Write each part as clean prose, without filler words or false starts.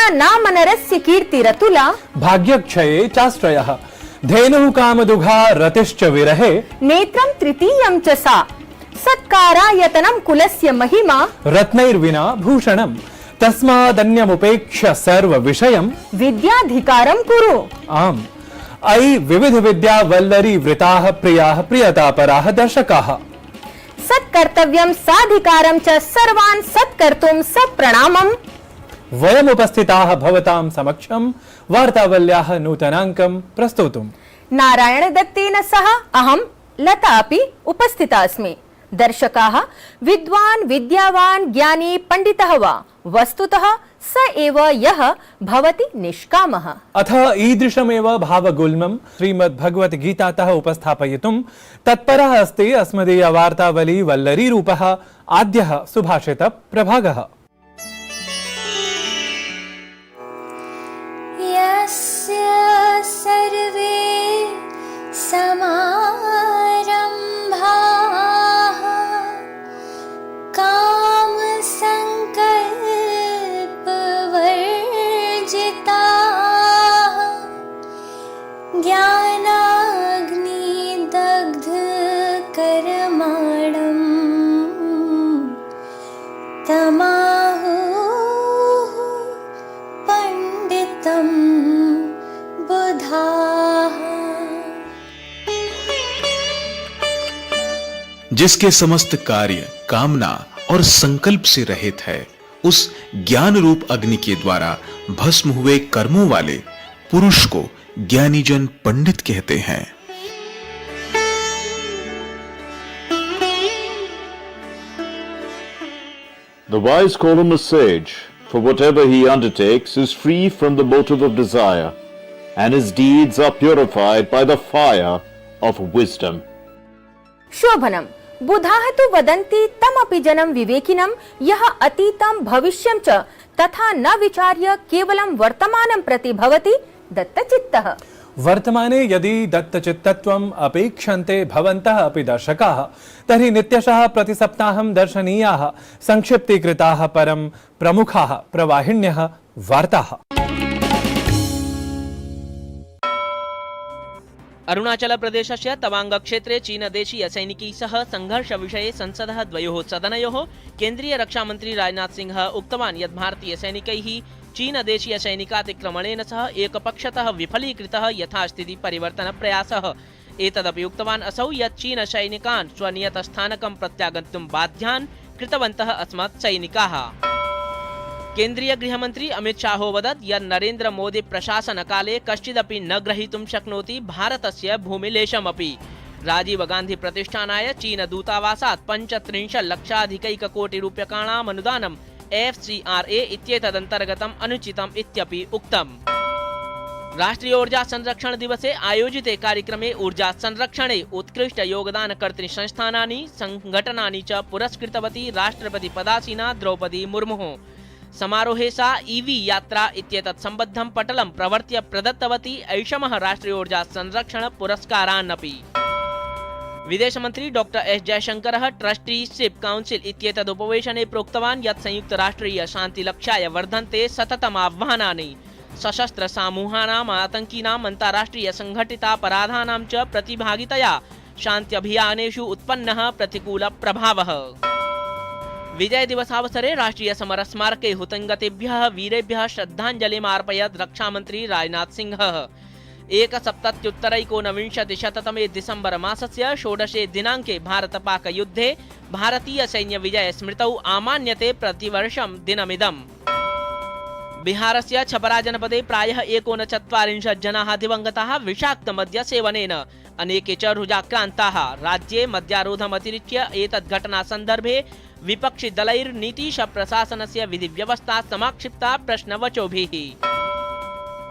नामनरस्य कीर्तिरतुला भाग्यक्षये चाश्रयः धेनुः कामदुघा रतिश्च विरहे नेत्रं तृतीयं च सा सत्कारायतनं कुलस्य महिमा रत्नैर्विना भूषणम् तस्मादन्यमुपेक्ष्य सर्व विषयम् विद्याधिकारं कुरु। आम् अयि विविध विद्या वल्लरी वृताः प्रियाः प्रियतापराः दर्शकाः सत्कर्तव्यं साधिकारं च सर्वान् सत्कर्तुं सप्रणामम्। वयमुपस्थिताः भवतां समक्षं वार्तावल्याः नूतनाङ्कं प्रस्तोतुम्। नारायण दत्तेन सह अहं लता अपि उपस्थिता अस्मि। दर्शकाः विद्वान् विद्यावान् ज्ञानी पण्डितः वा वस्तुतः स एव यः भवति निष्कामः। अथ ईदृशमेव भावगुल्मं श्रीमद्भगवद्गीतातः उपस्थापयितुं तत्परः अस्ति अस्मदीय वार्तावली वल्लरी रूपः आद्यः सुभाषित प्रभागः। यस्य सर्वे समारम्भाः कामसङ्कल्पवर्जिताः ज्ञानाग्निदग्धकर्माणं तमाहुः पंडितं बुधाः। जिसके समस्त कार्य कामना और संकल्प से रहित है, उस ज्ञान रूप अग्नि के द्वारा भस्म हुए कर्मों वाले पुरुष को ज्ञानीजन पंडित कहते हैं। The wise call him a sage, for whatever he undertakes is free from the motive of desire, and his deeds are purified by the fire of wisdom. शोभनम् बुधाः तु वदन्ति तमपि जनं विवेकिनं यः अतीतं भविष्यं च तथा न विचार्य केवलं वर्तमानं प्रति भवति दत्तचित्तः। वर्तमाने यदि दत्तचित्तत्वम् अपेक्षन्ते भवन्तः अपि दर्शकाः तर्हि नित्यशः प्रतिसप्ताहं दर्शनीयाः संक्षिप्तीकृताः परं प्रमुखाः प्रवाहिन्यः वार्ताः। अरुणाचल प्रदेशस्य तवांग क्षेत्रे चीन देशीय सैनिकैः सह संघर्ष विषये संसदः द्वयोः सदनयोः केन्द्रीय रक्षा मन्त्री राजनाथ सिंह उक्तवान् यत् भारतीय सैनिकैः चीन देशीय सैनिकातिक्रमणेन सह एकपक्षतः विफलीकृतः यथास्थिति परिवर्तन प्रयासः। एतदपि उक्तवान् असौ यत् चीन सैनिकान् स्वनियतस्थानकं प्रत्यागन्तुं बाध्यान् कृतवन्तः अस्मत् सैनिकाः। केन्द्रीय गृहमन्त्री अमित शाहो वदत् यत् नरेन्द्र मोदी प्रशासनकाले कश्चिदपि न ग्रहीतुं शक्नोति भारतस्य भूमिलेशमपि। राजीव गान्धी प्रतिष्ठानाय चीन दूतावासात् 35 लक्षाधिकैककोटिरूप्यकाणाम् अनुदानं FCRA इत्येतदन्तर्गतम् अनुचितम् इत्यपि उक्तम्। राष्ट्रीय ऊर्जा संरक्षण दिवसे आयोजिते कार्यक्रमे ऊर्जा संरक्षणे उत्कृष्ट योगदानकर्तृ संस्थानानि संघटनानि च पुरस्कृतवती राष्ट्रपति पदासीना द्रौपदी मुर्मुः। समारोहे सा ईवी यात्रा इत्येतत् सम्बद्धं पटलं प्रवर्त्य प्रदत्तवती ऐषमः राष्ट्रीय ऊर्जा संरक्षण पुरस्कारानपि। विदेशमन्त्री डॉक्टर एस जयशंकरः ट्रस्टीशिप काउंसिल इत्येतदुपवेशने प्रोक्तवान् यत् संयुक्तराष्ट्रीय शान्तिलक्ष्याय वर्धन्ते सततमाह्वानानि सशस्त्र समूहानाम् आतङ्किनाम् अन्ताराष्ट्रिय संघटितापराधानां च प्रतिभागितया शान्त्यभियानेषु उत्पन्नः प्रतिकूल प्रभावः। विजय दिवसावसरे राष्ट्रीय समर स्मारके हुतङ्गतेभ्यः वीरेभ्यः श्रद्धाञ्जलिम् अर्पयत् रक्षामन्त्री राजनाथ सिंहः। 1970-1999 दिसम्बर मासस्य 16 दिनाङ्के भारत-पाक युद्धे भारतीय सैन्य विजय स्मृतौ आमान्यते प्रतिवर्षं दिनमिदम्। बिहारस्य छपरा जनपदे प्रायः 39 जनाः दिवङ्गताः विषाक्त मद्य सेवनेन। अनेके च रुजाक्रान्ताः। राज्ये मद्यारोधमतिरिच्य एतद् घटना सन्दर्भे विपक्षि दलैर् नीतीश प्रशासनस्य विधिव्यवस्था समाक्षिप्ता प्रश्नवचोभिः।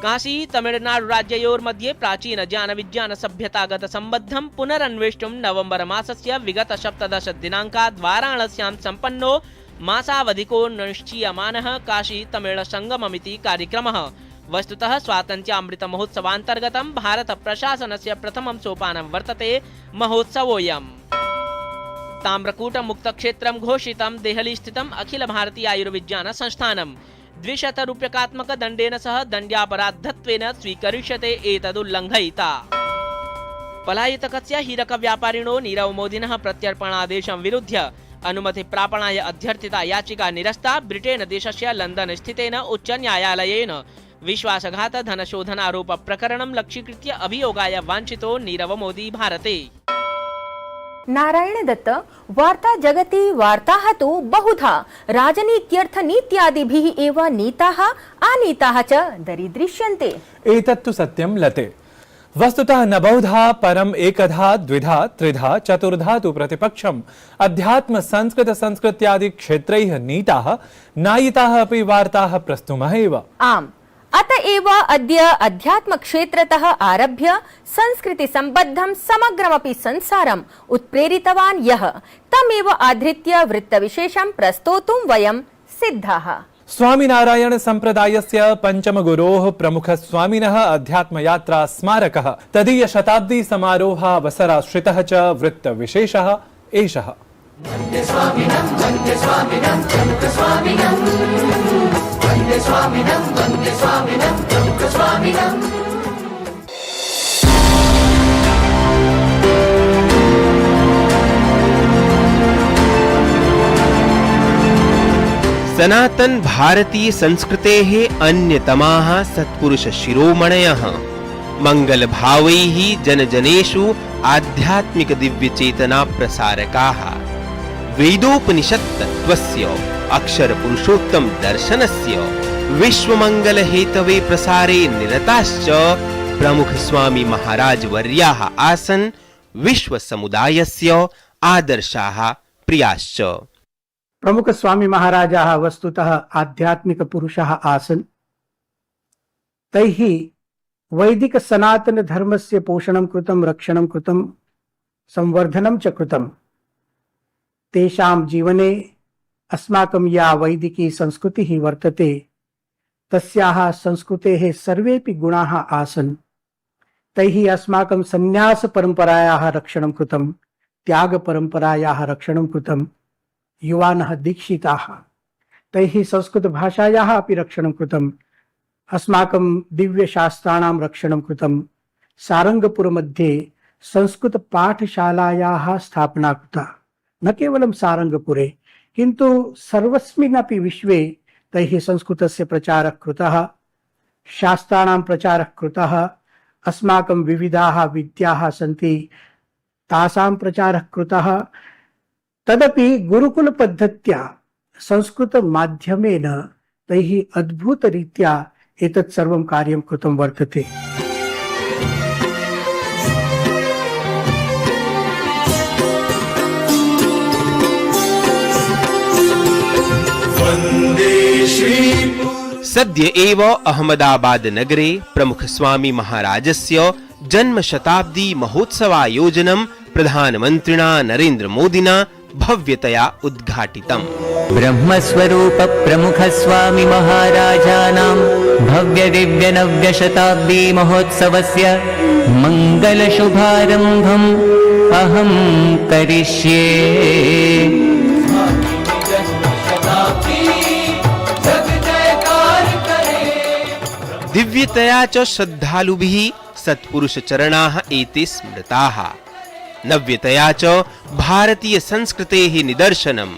काशी तमिलनाडु राज्ययोर्मध्ये प्राचीन ज्ञान विज्ञान सभ्यतागत सम्बद्धं पुनरन्वेष्टुं नवम्बर मासस्य विगत 17 दिनाङ्कात् वाराणस्यां सम्पन्नो मासावधिको निश्चीयमानः काशी तमिळ संगममिति कार्यक्रमः। वस्तुतः स्वातन्त्र्यामृत महोत्सवान्तर्गतं भारत प्रशासनस्य प्रथमं सोपानं वर्तते महोत्सवोऽयम्। ताम्रकूट मुक्त क्षेत्रं घोषितं देहली स्थितम् अखिल भारतीय आयुर्विज्ञान संस्थानम्। 200 सह दण्ड्यापराधत्वेन स्वीकरिष्यते एतदुल्लङ्घयिता। पलायितकस्य हीरकव्यापारिणो नीरव मोदिनः प्रत्यर्पणादेशं विरुध्य अनुमतिप्रापणाय अध्यर्थिता याचिका निरस्ता। ब्रिटेन देशस्य लण्डन स्थितेन उच्चन्यायालयेन विश्वासघात धनशोधनारोप प्रकरणं लक्ष्यीकृत्य अभियोगाय वाञ्छितो नीरव मोदी भारते। नारायण दत्त वार्ता जगति वार्ताः तु बहुधा राजनीत्यर्थ नीत्यादिभिः एव नीताः आनीताः च दरीदृश्यन्ते। एतत्तु सत्यं लते। वस्तुतः न बहुधा परम एकधा द्विधा त्रिधा चतुर्धा तु प्रतिपक्षम अध्यात्म संस्कृत संस्कृत्यादि क्षेत्रैः नीताः नायिताः अपि वार्ताः प्रस्तुमः एव। आम्, अतएव अद्य अध्यात्म क्षेत्रतः आरभ्य संस्कृति संबद्धं समग्रमपि संसारम् उत्प्रेरितवान् यः तमेव आधृत्य वृत्तविशेषं प्रस्तोतुं वयं सिद्धाः। स्वामिनारायण संप्रदायस्य पंचम गुरोः प्रमुख स्वामिनः अध्यात्म यात्रा स्मारकः तदीय शताब्दी समारोहावसराश्रितः च वृत्तविशेषः एषः। सनातन भारतीय संस्कृतेः अन्यतमाः सत्पुरुष शिरोमणयः मंगल भावैः जनजनेषु आध्यात्मिक दिव्य चेतना प्रसारकाः वेदोपनिषत् तत्त्वस्य अक्षर पुरुषोत्तम दर्शनस्य विश्वमंगल हेतवे प्रसारे निरताश्च प्रमुख स्वामी महाराज वर्याः आसन् विश्व समुदायस्य आदर्शाः प्रियाश्च। प्रमुख स्वामी महाराजाः वस्तुतः आध्यात्मिक पुरुषाः आसन्। तैः वैदिक सनातन धर्मस्य पोषणं कृतं, रक्षणं कृतं, संवर्धनं च कृतं। तेषां जीवने अस्माकं या वैदिकी संस्कृतिः वर्तते तस्याः संस्कृतेः सर्वेपि गुणाः आसन्। तैः अस्माकं संन्यास परम्परायाः रक्षणं कृतं, त्याग परम्परायाः रक्षणं कृतं। युवानः दीक्षिताः, तैः संस्कृत भाषायाः अपि रक्षणं कृतम्। अस्माकं दिव्यशास्त्राणां रक्षणं कृतं। सारंगपुर मध्ये संस्कृत पाठशालायाः स्थापना कृता। न केवलं सारंगपुरे किन्तु सर्वस्मिन्नपि विश्वे तैः संस्कृतस्य प्रचारः कृतः, शास्त्राणां प्रचारः कृतः। अस्माकं विविधाः विद्याः सन्ति, तासां प्रचारः कृतः। तदपि गुरुकुल पद्धत्या संस्कृत माध्यमेन तैः अद्भुतरीत्या एतत् सर्वं कार्यं कृतं वर्तते। सद्य एव अहमदाबाद नगरे प्रमुख स्वामी महाराजस्य जन्म शताब्दी महोत्सवायोजनं प्रधानमन्त्रिणा नरेन्द्र मोदिना भव्यतया उद्घाटितम्। ब्रह्मस्वरूप प्रमुख स्वामी महाराजानां भव्य दिव्य नव्य शताब्दी महोत्सवस्य मंगल शुभारंभम् अहं करिष्ये। दिव्यतया च श्रद्धालुभिः सत्पुरुष चरणाः एते स्मृताः। नव्यतया च भारतीय संस्कृतेः निदर्शनम्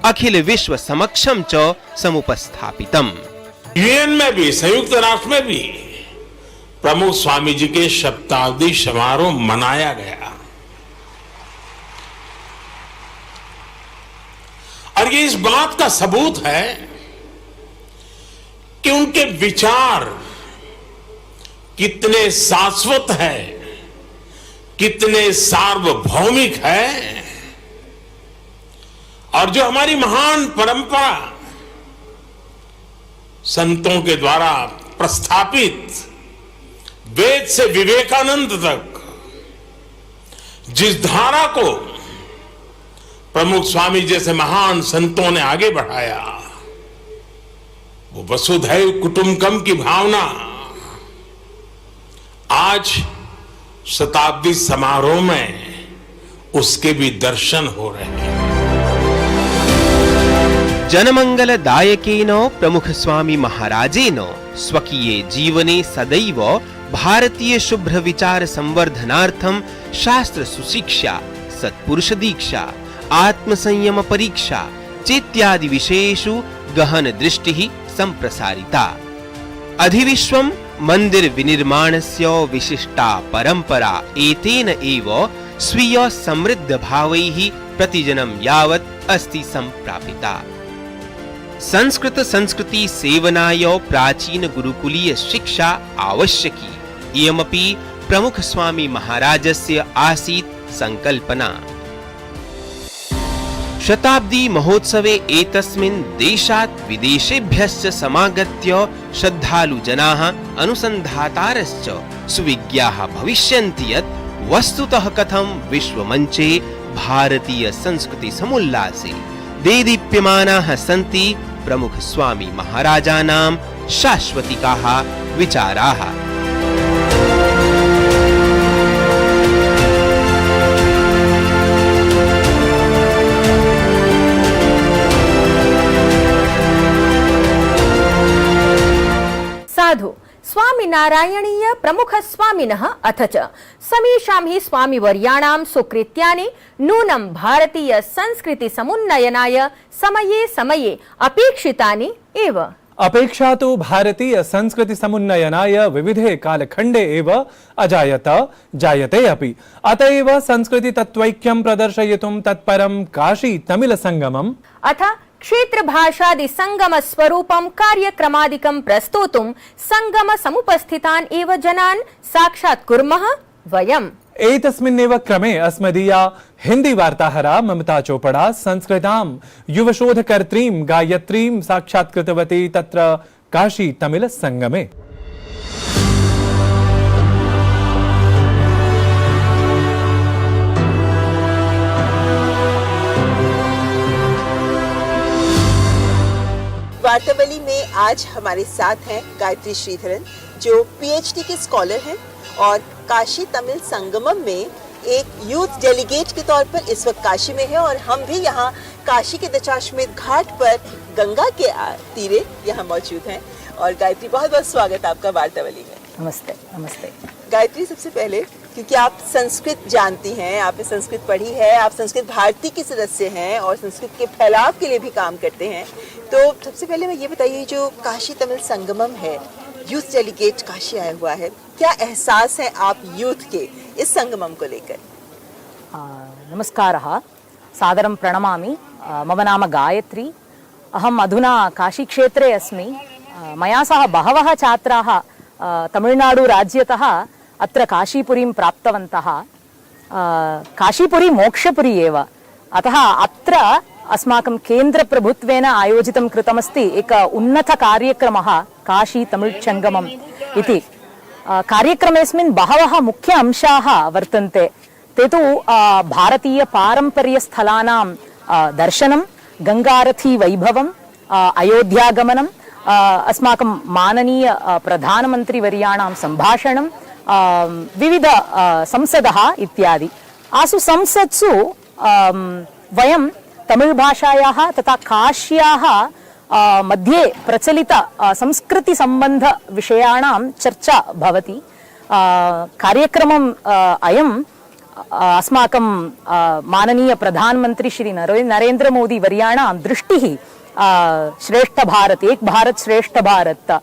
अखिल विश्व समक्षं च समुपस्थापितम्। यूएन में भी, संयुक्त राष्ट्र में भी प्रमुख स्वामी जी के शताब्दी समारोह मनाया गया और ये इस बात का सबूत है कि उनके विचार कितने शाश्वत है, कितने सार्वभौमिक है और जो हमारी महान परंपरा संतों के द्वारा प्रस्थापित वेद से विवेकानंद तक जिस धारा को प्रमुख स्वामी जैसे महान संतों ने आगे बढ़ाया, वो वसुधैव कुटुंबकम की भावना आज शताब्दी समारोह में उसके भी दर्शन हो रहे हैं। जनमंगलदायकेन प्रमुख स्वामी महाराजेन स्वकीये जीवने सदैव भारतीय शुभ्र विचार संवर्धनार्थं शास्त्र सुशिक्षा, सत्पुरुष दीक्षा, आत्मसंयम परीक्षा चेत्यादि विषयेषु गहन दृष्टिः संप्रसारिता। अधिविश्वं मंदिर विनिर्माणस्य विशिष्टा परंपरा एतेन एव स्वीय समृद्ध भावैः प्रतिजनं यावत् अस्ति संप्रापिता। संस्कृत संस्कृति सेवनाय प्राचीन गुरुकुलीय शिक्षा आवश्यकी, इयमपि प्रमुख स्वामी महाराजस्य आसीत् संकल्पना। शताब्दी महोत्सवे एतस्मिन् देशात् विदेशेभ्यश्च समागत्य श्रद्धालुजनाः अनुसन्धातारश्च सुविज्ञाः भविष्यन्ति यत् वस्तुतः कथं विश्वमञ्चे भारतीय संस्कृति समुल्लासे देदीप्यमानाः सन्ति प्रमुख स्वामी महाराजानां शाश्वतिकाः विचाराः। साधु स्वामिनारायणीय प्रमुख स्वामिनः अथ च समेषां हि स्वामिवर्याणां सुकृत्यानि नूनं भारतीय संस्कृति समुन्नयनाय समये समये अपेक्षितानि एव। अपेक्षा तो भारतीय संस्कृति समुन्नयनाय विविधे कालखण्डे एव अजायत जायते अपि। अतएव संस्कृति तत्त्वैक्यं प्रदर्शयितुं तत्परं काशी तमिल संगमम् अथ क्षेत्र भाषादि संगम स्वरूपं कार्यक्रमादिकं प्रस्तोतुं संगम समुपस्थितान् एव जनान् साक्षात्कुर्मः वयम्। एतस्मिन्नेव क्रमे अस्मदीया हिंदी वार्ताहरा ममता चोपड़ा संस्कृतां युवशोधकर्त्रीं गायत्रीं साक्षात्कृतवती तत्र काशी तमिल संगमे। वार्तावली में आज हमारे साथ हैं गायत्री श्रीधरन, जो पीएचडी के स्कॉलर हैं और काशी तमिल संगमम में एक यूथ डेलीगेट के तौर पर इस वक्त काशी में है। और हम भी यहाँ काशी के दशाश्वमेध घाट पर गंगा के तीरे यहाँ मौजूद हैं। और गायत्री, बहुत बहुत स्वागत आपका वार्तावली में। नमस्ते। नमस्ते गायत्री, सबसे पहले क्योंकि आप संस्कृत जानती हैं, आपने संस्कृत पढ़ी है, आप संस्कृत भारती के सदस्य हैं और संस्कृत के फैलाव के लिए भी काम करते हैं, तो सबसे पहले मैं ये बताइए, जो काशी तमिल संगमम है, यूथ डेलीगेट काशी आया हुआ है, क्या एहसास है आप यूथ के इस संगमम को लेकर? नमस्कारः, सादरं प्रणमामि। मम नाम गायत्री। अहम् अधुना काशीक्षेत्रे अस्मि। मया सह बहवः छात्राः तमिळ्नाडु राज्यतः अत्र काशीपुरीं प्राप्तवन्तः। काशीपुरी मोक्षपुरी एव, अतः अत्र अस्माकं केन्द्रप्रभुत्वेन आयोजितं कृतमस्ति एक उन्नतकार्यक्रमः काशी तमिळ् संगमम् इति। कार्यक्रमेऽस्मिन् बहवः मुख्य अंशाः वर्तन्ते। ते तु भारतीयपारम्पर्यस्थलानां दर्शनं, गङ्गारथी वैभवम्, अयोध्यागमनम्, अस्माकं माननीय प्रधानमन्त्रिवर्याणां सम्भाषणं, विविध संसदः इत्यादि। आसु संसत्सु वयं तमिळ् भाषायाः तथा काश्याः मध्ये प्रचलित संस्कृति संबंध विषयाणां चर्चा भवति। कार्यक्रमम् अयं अस्माकं माननीय प्रधानमंत्री श्री नरेंद्र मोदी वर्याणां दृष्टिः श्रेष्ठ भारत, एक भारत श्रेष्ठ भारत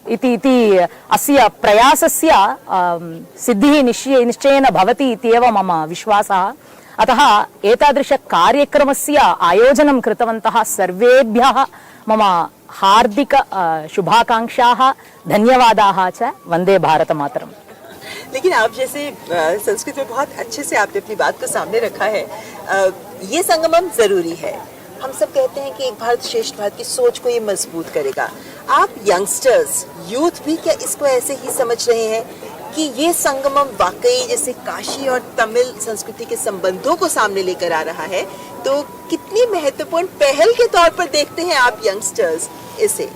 इति अस्य प्रयासस्य सिद्धिः निश्चयेन भवति इत्येव मम विश्वासः। अतः एतादृश कार्यक्रमस्य आयोजनं कृतवन्तः सर्वेभ्यः मम हार्दिक शुभाकांक्षाः, धन्यवादाः च। वंदे भारत मातरम्। लेकिन आप जैसे संस्कृत में बहुत अच्छे से आपने अपनी बात को सामने रखा है, ये संगमम जरूरी है। हम सब कहते हैं कि एक भारत श्रेष्ठ भारत की सोच को ये मजबूत करेगा। आप यंगस्टर्स, यूथ भी क्या इसको ऐसे ही समझ रहे हैं कि ये संगमम वाकई जैसे काशी और तमिल संस्कृति के संबंधों को सामने लेकर आ रहा है, तो कितनी महत्वपूर्ण पहल के तौर पर देखते हैं आप यंगस्टर्स इसे?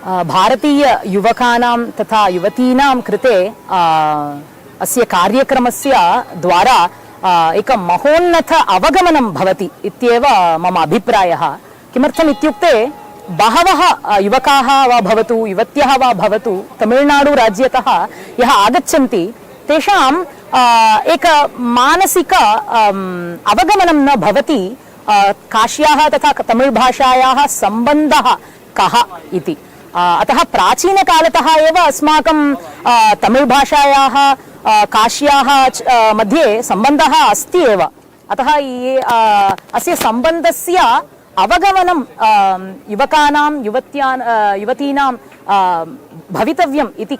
भारतीय युवकानां तथा युवतीनां कृते अस्य कार्यक्रमस्य द्वारा एक महोन्नत अवगमनं भवति इत्येव मम अभिप्रायः। किमर्थम् इत्युक्ते बहवः युवकाः वा भवतु युवत्यः वा भवतु तमिळ्नाडु राज्यतः यः आगच्छन्ति तेषाम् एक मानसिक अवगमनं न भवति काश्याः तथा तमिळ् भाषायाः सम्बन्धः कः इति। अतः प्राचीनकालतः एव अस्माकं तमिळ् भाषायाः काश्याः मध्ये सम्बन्धः अस्ति एव। अतः अस्य सम्बन्धस्य अवगमनं युवकानां युवतीनां भवितव्यम् इति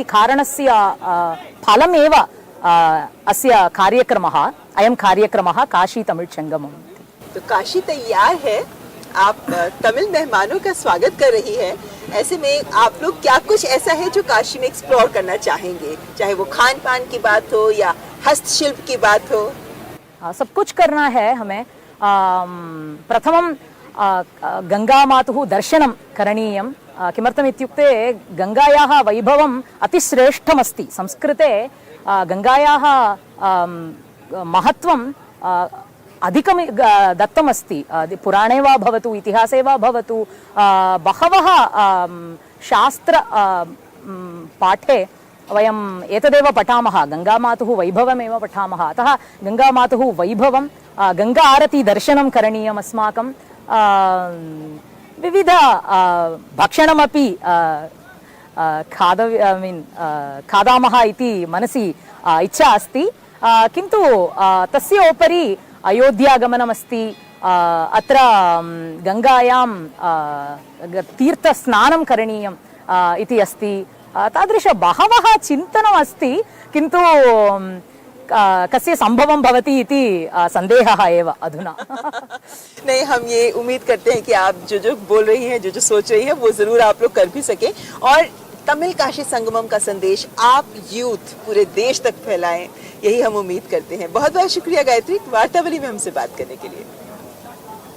कारणस्य फलमेव अस्य कार्यक्रमः, अयं कार्यक्रमः काशी तमिळ् संगमम्। तो काशी तैयार है, आप तमिल मेहमानों का स्वागत कर रही है। ऐसे में आप लोग क्या कुछ ऐसा है जो काशी में एक्सप्लोर करना चाहेंगे, चाहे वो खान पान की बात हो या हस्तशिल्प की बात हो? सब कुछ करना है हमें। प्रथमं गंगामातुः दर्शनं करणीयं। किमर्थम् इत्युक्ते गंगायाः वैभवम् अतिश्रेष्ठमस्ति। संस्कृते गंगायाः महत्त्वं अधिकं दत्तमस्ति। पुराणे वा भवतु इतिहासे वा भवतु बहवः शास्त्र पाठे वयम् एतदेव पठामः, गंगामातुः वैभवमेव पठामः। अतः गंगामातुः वैभवं, गंगा आरती दर्शनं करणीयम् अस्माकं। विविध भक्षणमपि खादामः इति मनसि इच्छा अस्ति, किन्तु तस्य उपरि अयोध्यागमनमस्ति, अत्र गंगायां तीर्थस्नानं करणीयम् इति अस्ति। तादृश बहवः चिन्तनम् अस्ति, किन्तु कस्य संभवं भवति इति संदेहः एव अधुना। नहीं, हम ये उम्मीद करते हैं कि आप जो बोल रही हैं, जो सोच रही हैं, वो जरूर आप लोग कर भी सके और तमिल काशी संगमम का संदेश आप यूथ पूरे देश तक फैलाएं, यही हम उम्मीद करते हैं। बहुत बहुत शुक्रिया गायत्री, वार्तावली में हमसे बात करने के लिए।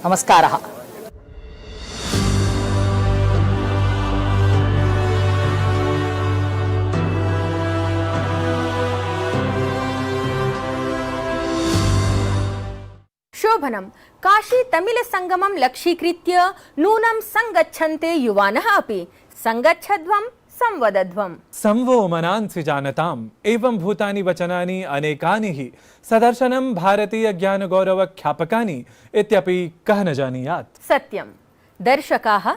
नमस्कारः। शोभनं काशी तमिल संगमं लक्ष्यीकृत्य नूनं संगच्छन्ते युवानः अपि संगच्छध्वं संवदध्वम्। संवो मनांसि जानताम् एवं भूतानि वचनानि अनेकानि हि सदर्शनं भारतीय ज्ञान गौरव ख्यापकानि इत्यपि कः न जानीयात्। सत्यं, दर्शकाः,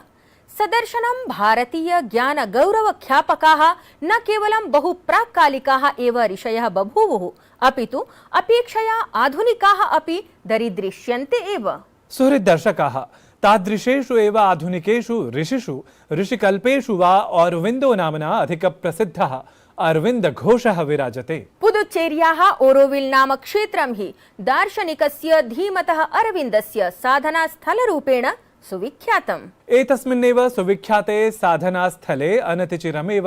सदर्शनं भारतीय ज्ञान गौरव ख्यापकाः न केवलं बहु प्राक्कालिकाः एव ऋषयः बभूवुः, अपितु अपेक्षया आधुनिकाः अपि दरीदृश्यन्ते एव। सुहृद्दर्शकाः, तादृशेषु एव आधुनिकेषु ऋषिषु ऋषिकल्पेषु वा अरविन्दो नाम्ना अधिकप्रसिद्धः अरविन्द घोषः विराजते। पुदुचेर्याः ओरोविल् नाम क्षेत्रं हि दार्शनिकस्य धीमतः अरविन्दस्य साधनास्थलरूपेण सुविख्यातम्। एतस्मिन्नेव सुविख्याते साधनास्थले अनतिचिरमेव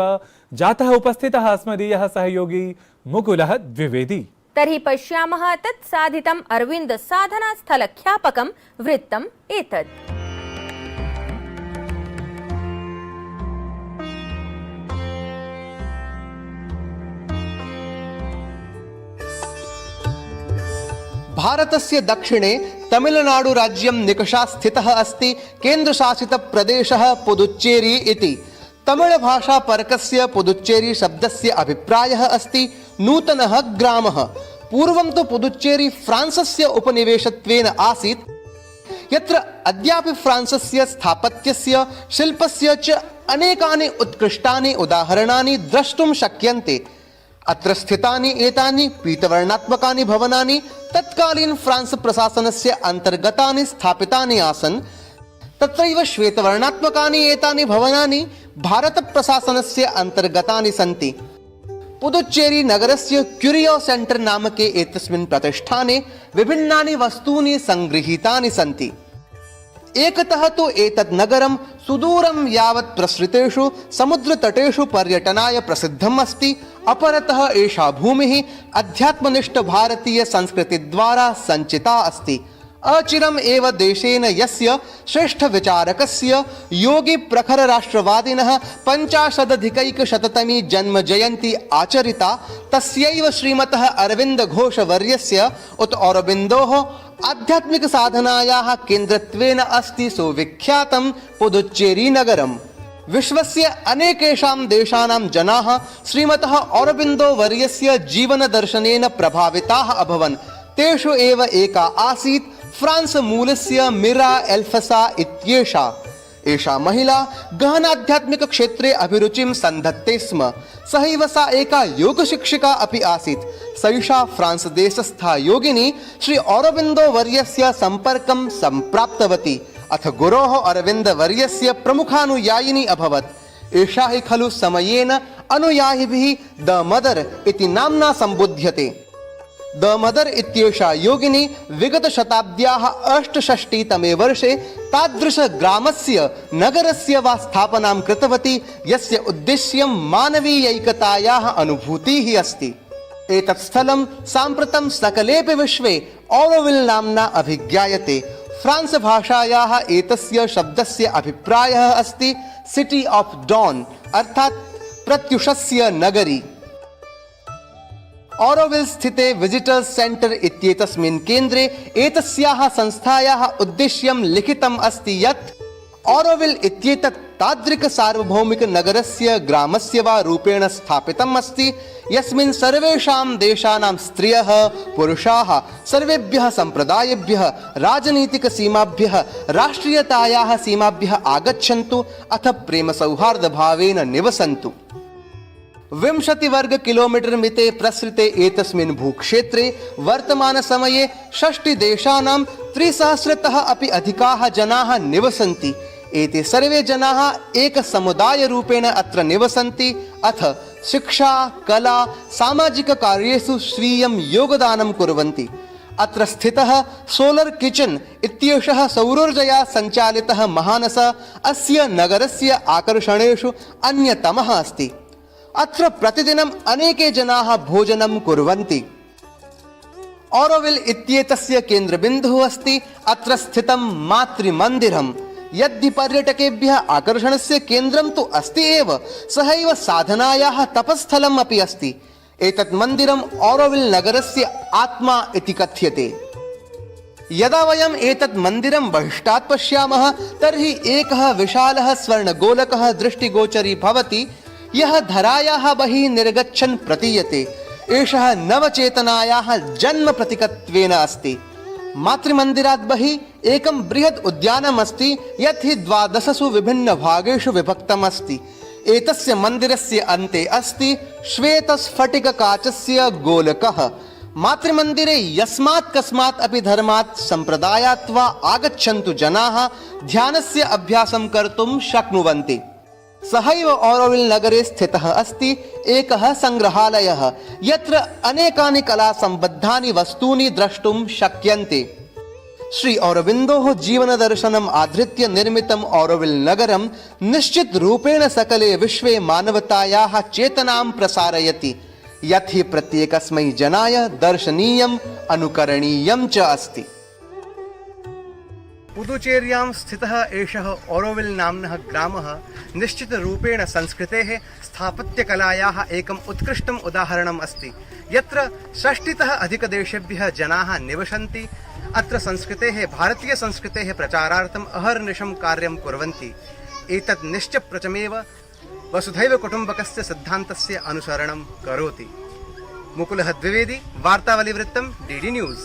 जातः उपस्थितः अस्मदीयः सहयोगी मुकुलः द्विवेदी। तर्हि पश्यामः तत् साधितम् अरविन्द साधनास्थल ख्यापकं वृत्तम् एतत्। भारतस्य दक्षिणे तमिलनाडु राज्यं निकषा स्थितः अस्ति केन्द्रशासितप्रदेशः पुदुच्चेरी इति। तमिळ भाषा परकस्य पुदुच्चेरी शब्दस्य अभिप्रायः अस्ति नूतनः ग्रामः। पूर्वं तु पुदुच्चेरी फ्रांसस्य उपनिवेशत्वेन आसीत्, यत्र अद्यापि फ्रांसस्य स्थापत्यस्य शिल्पस्य च अनेकानि उत्कृष्टानि उदाहरणानि द्रष्टुं शक्यन्ते। अत्र स्थितानि एतानि पीतवर्णात्मकानि भवनानि तत्कालीन फ्रांस प्रशासनस्य अन्तर्गतानि स्थापितानि आसन्। तत्रैव श्वेतवर्णात्मकानि एतानि भवनानि भारत प्रशासनस्य अन्तर्गतानि सन्ति। पुदुच्चेरी नगरस्य क्यूरियो सेंटर नामके एतस्मिन् प्रतिष्ठाने विभिन्नानि वस्तूनि संगृहीतानि सन्ति। एकतः तु एतत् नगरं सुदूरं यावत् प्रसृतेषु समुद्रतटेषु पर्यटनाय प्रसिद्धम् अस्ति। अपरतः एषा भूमिः अध्यात्मनिष्ठ भारतीय संस्कृतिद्वारा सञ्चिता अस्ति। अचिरम् एव देशेन यस्य श्रेष्ठ विचारकस्य योगी प्रखर राष्ट्रवादिनः 50-अधिकैकशततमी जन्म जयन्ती आचरिता, तस्यैव श्रीमतः अरविन्द घोष वर्यस्य उत औरबिन्दोः आध्यात्मिकसाधनायाः केन्द्रत्वेन अस्ति सुविख्यातं पुदुच्चेरी नगरम्। विश्वस्य अनेकेषां देशानां जनाः श्रीमतः औरोबिन्दो वर्यस्य जीवनदर्शनेन प्रभाविताः अभवन्। तेषु एव एका आसीत् फ्रांस् मूलस्य मिरा एल्फसा इत्येषा। एषा महिला गहनाध्यात्मिकक्षेत्रे अभिरुचिं सन्धत्ते स्म। सहैव सा एका योगशिक्षिका अपि आसीत्। सैषा फ्रांस् देशस्था योगिनी श्री औरोबिन्दो वर्यस्य सम्पर्कं सम्प्राप्तवती। अथ गुरोः अरविन्द वर्यस्य प्रमुखानुयायिनी अभवत्। एषा हि खलु समयेन अनुयायिभिः द मदर इति नाम्ना सम्बुध्यते। द मदर इत्येषा योगिनी विगतशताब्द्याः 68तमे वर्षे तादृशग्रामस्य नगरस्य वा स्थापनां कृतवती यस्य उद्देश्यं मानवीयैकतायाः अनुभूतिः अस्ति। एतत् स्थलं साम्प्रतं सकलेपि विश्वे ऑरोविल् नाम्ना अभिज्ञायते। फ्रांस् भाषायाः एतस्य शब्दस्य अभिप्रायः अस्ति सिटी ऑफ डॉन अर्थात् प्रत्युषस्य नगरी। ऑरोविल् स्थिते विजिटर्स् सेण्टर् इत्येतस्मिन् केन्द्रे एतस्याः संस्थायाः उद्देश्यं लिखितम् अस्ति यत् ऑरोविल् इत्येतत् तादृक सार्वभौमिक नगरस्य ग्रामस्य वा रूपेण स्थापितम् अस्ति यस्मिन् सर्वेषां देशानां स्त्रियः पुरुषाः सर्वेभ्यः सम्प्रदायेभ्यः राजनीतिक सीमाभ्यः राष्ट्रियतायाः सीमाभ्यः आगच्छन्तु अथ प्रेम सौहार्द भावेन निवसन्तु। 20 वर्ग किलोमीटर मिते प्रसृते एतस्मिन् भूक्षेत्रे वर्तमान समये 60 देशानां 300तः अपि अधिकाः जनाः निवसन्ति। एते सर्वे जनाः एक समुदाय रूपेण अत्र निवसन्ति अथ शिक्षा कला सामाजिक कार्येषु स्वीयं योगदानं कुर्वन्ति। अत्र स्थितः सोलर किचन इत्येषः सौरोर्जया सञ्चालितः महानसः अस्य नगरस्य आकर्षणेषु अन्यतमः अस्ति। अत्र प्रतिदिनं अनेके जनाः भोजनं कुर्वन्ति। ऑरोविल् इत्येतस्य केन्द्रबिन्दुः अस्ति अत्र स्थितं मातृमन्दिरम्। यद्धि पर्यटकेभ्यः आकर्षणस्य केन्द्रं तु अस्ति एव, सहैव साधनायाः तपस्थलम् अपि अस्ति। एतत् मन्दिरम् ऑरोविल् नगरस्य आत्मा इति कथ्यते। यदा वयम् एतत् मन्दिरं बहिष्टात् पश्यामः तर्हि एकः विशालः स्वर्णगोलकः दृष्टिगोचरी भवति यः धरायाः बहिः निर्गच्छन् प्रतीयते। एषः नवचेतनायाः जन्म प्रतीकत्वेन अस्ति। मातृमन्दिरात् बहिः एकं बृहत् उद्यानम् अस्ति यत् हि 12 विभिन्नभागेषु विभक्तम् अस्ति। एतस्य मन्दिरस्य अन्ते अस्ति श्वेतस्फटिककाचस्य गोलकः। मातृमन्दिरे यस्मात् कस्मात् अपि धर्मात् सम्प्रदायात् वा आगच्छन्तु जनाः ध्यानस्य अभ्यासं कर्तुं शक्नुवन्ति। सहैव ऑरोविल् नगरे स्थितः अस्ति एकः संग्रहालयः यत्र अनेकानि कलासम्बद्धानि वस्तूनि द्रष्टुं शक्यन्ते। श्री औरोबिन्दोः जीवनदर्शनम् आधृत्य निर्मितम् ऑरोविल् नगरं निश्चित रूपेण सकले विश्वे मानवतायाः चेतनां प्रसारयति यत् हि प्रत्येकस्मै जनाय दर्शनीयम् अनुकरणीयं च अस्ति। पुदुचेर्यां स्थितः एषः ऑरोविल् नाम्नः ग्रामः निश्चितरूपेण संस्कृतेः स्थापत्यकलायाः एकम् उत्कृष्टम् उदाहरणम् अस्ति यत्र 60तः अधिकदेशेभ्यः जनाः निवसन्ति। अत्र संस्कृतेः भारतीयसंस्कृतेः प्रचारार्थम् अहर्निशं कार्यं कुर्वन्ति। एतत् निश्चप्रचमेव वसुधैव कुटुम्बकस्य सिद्धान्तस्य अनुसरणं करोति। मुकुलः द्विवेदी, वार्तावलिवृत्तं, डीडी न्यूज़।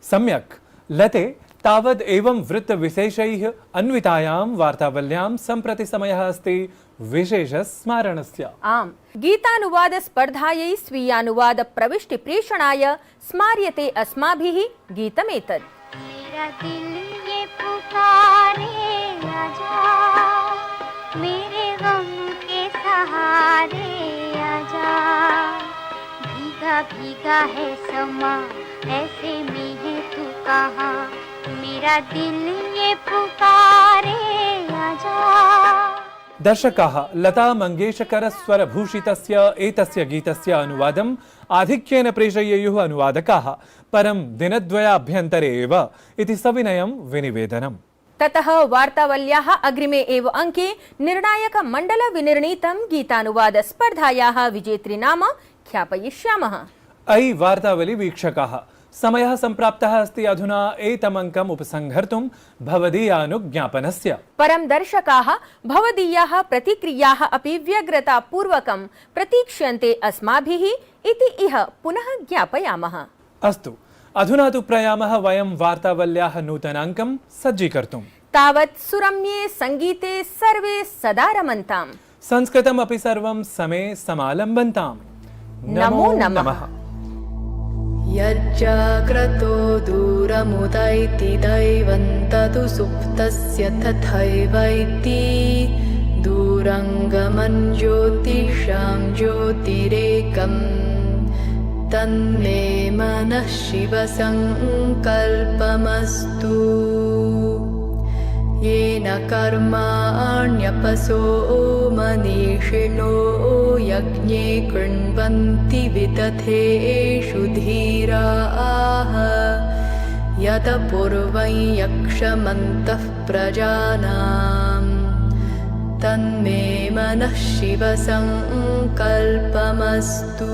सम्यक् लते तावद् एवं वृत्तविशेषैः अन्वितायां वार्तावल्यां सम्प्रति समयः अस्ति विशेषस्मारणस्य। आम्, गीतानुवादस्पर्धायै स्वीयानुवादप्रविष्टि प्रेषणाय स्मार्यते अस्माभिः गीतमेतत्। मेरा दिल ये पुकारे आजा, मेरे गम के सहारे आजा, भीगा भीगा है समा ऐसे में है तू कहाँ, मेरा दिल ये पुकारे आजा। दर्शकाः लता मंगेशकर स्वरभूषितस्य एतस्य गीतस्य अनुवादम् आधिक्येन प्रेषयेयुः अनुवादकाः परं दिनद्वयाभ्यन्तरे एव इति सविनयं विनिवेदनम्। ततः वार्तावल्याः अग्रिमे एव अंके निर्णायक मंडल विनिर्णीतं गीतानुवाद स्पर्धायाः विजेत्री नाम ख्यापयिष्यामः। अयि वार्तावली वीक्षकाः, समयः सम्प्राप्तः अस्ति अधुना एतमङ्कम् उपसंहर्तुं भवदीयानुज्ञापनस्य। परं दर्शकाः भवदीयाः प्रतिक्रियाः अपि व्यग्रतापूर्वकं प्रतीक्ष्यन्ते अस्माभिः इति इह पुनः ज्ञापयामः। अस्तु, अधुना तु प्रयामः वयं वार्तावल्याः नूतनाङ्कं सज्जीकर्तुं। तावत् सुरम्ये सङ्गीते सर्वे सदा रमन्ताम्। संस्कृतमपि सर्वं समे समालम्बन्ताम्। नमो नमः। यज्जाग्रतो दूरमुदैति दैवं तदु सुप्तस्य तथैवैति दूरङ्गमं ज्योतिषां ज्योतिरेकम् तन्मे मनः शिवसङ्कल्पमस्तु येन कर्माण्यपसो मनीषिणो यज्ञे कृण्वन्ति विदधेषु धीराः यदपूर्वं यक्षमन्तः प्रजानां तन्मे मनः शिवसङ्कल्पमस्तु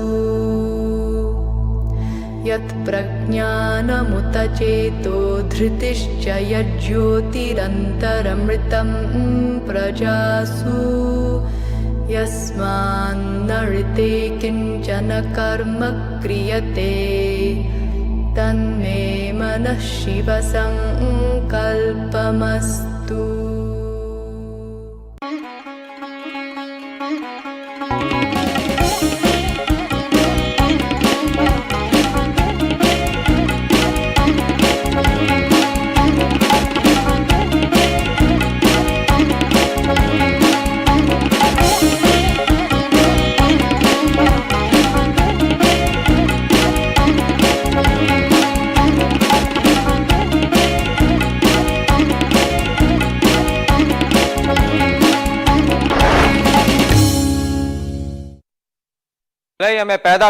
यत्प्रज्ञानमुत चेतो धृतिश्च यज्ज्योतिरन्तरमृतं प्रजासु यस्मान्नऋते किञ्चन कर्म क्रियते तन्मे मनः शिवसङ्कल्पमस्तु। हमें पैदा